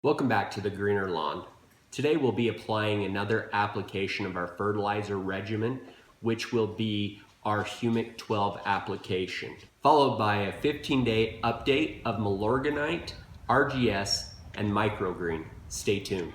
Welcome back to the Greener Lawn. Today we'll be applying another application of our fertilizer regimen, which will be our Humic12 application, followed by a 15-day update of Milorganite, RGS, and Micro Green. Stay tuned.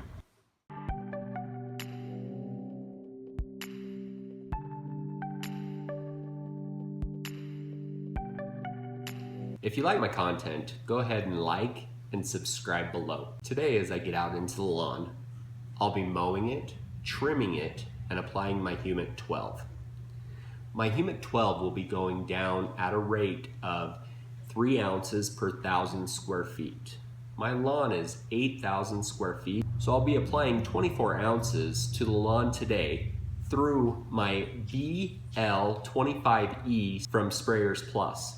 If you like my content, go ahead and like and subscribe below. Today, as I get out into the lawn, I'll be mowing it, trimming it, and applying my Humic12. My Humic12 will be going down at a rate of 3 ounces per 1,000 square feet. My lawn is 8,000 square feet, so I'll be applying 24 ounces to the lawn today through my BL25E from Sprayers Plus.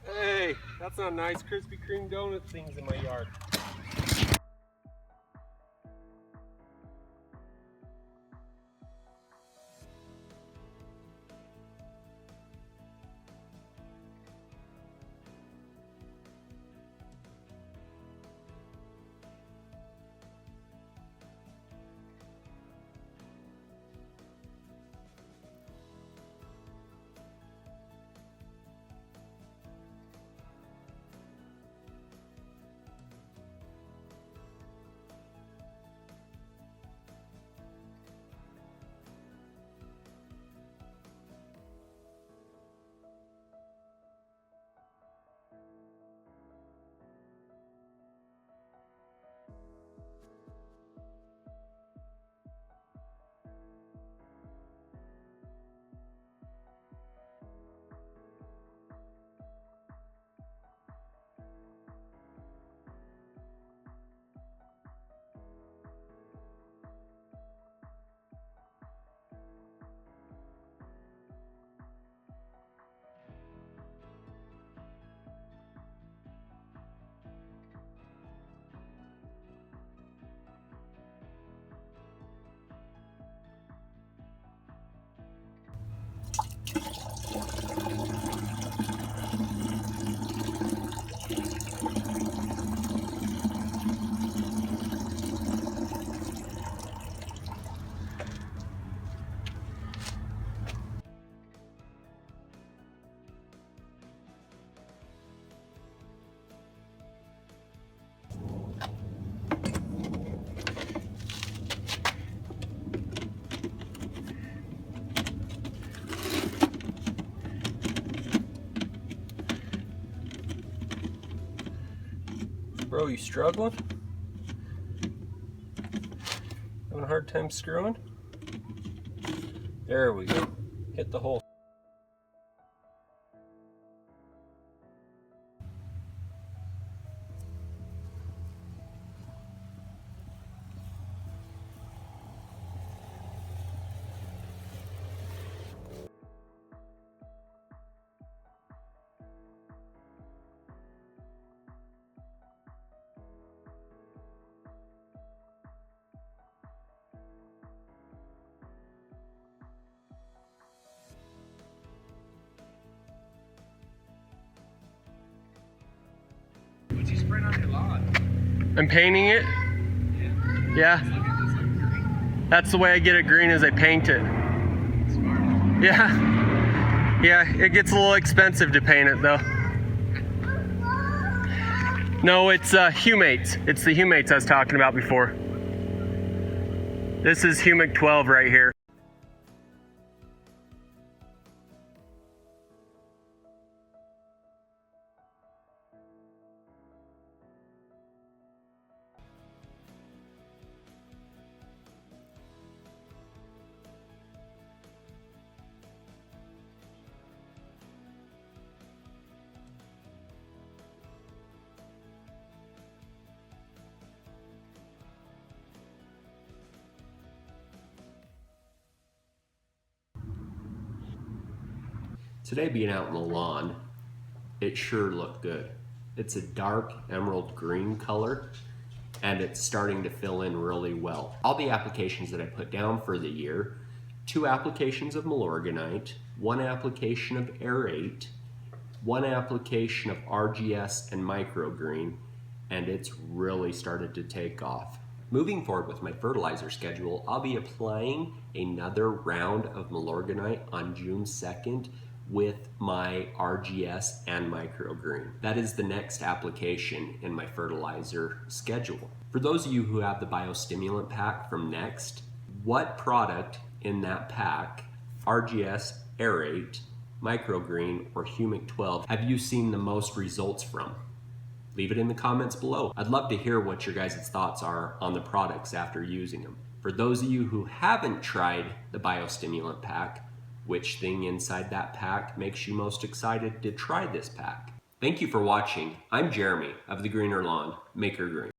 Hey, that's not nice Krispy Kreme donut things in my yard. Bro, you struggling? Having a hard time screwing? There we go. Hit the hole. What's you spraying on your lawn? I'm painting it. Yeah. That's the way I get it green, is I paint it. Smart. Yeah. Yeah, it gets a little expensive to paint it though. No, it's Humates. It's the Humates I was talking about before. This is Humic12 right here. Today, being out in the lawn, it sure looked good. It's a dark emerald green color, and it's starting to fill in really well. All the applications that I put down for the year: 2 applications of Milorganite, 1 application of Aerate, 1 application of RGS and Micro Green, and it's really started to take off. Moving forward with my fertilizer schedule, I'll be applying another round of Milorganite on June 2nd with my RGS and Micro Green. That is the next application in my fertilizer schedule. For those of you who have the biostimulant pack from N-ext, what product in that pack, RGS, Aerate, Micro Green, or Humic12, have you seen the most results from? Leave it in the comments below. I'd love to hear what your guys' thoughts are on the products after using them. For those of you who haven't tried the biostimulant pack, which thing inside that pack makes you most excited to try this pack? Thank you for watching. I'm Jeremy of The Greener Lawn. Make her green.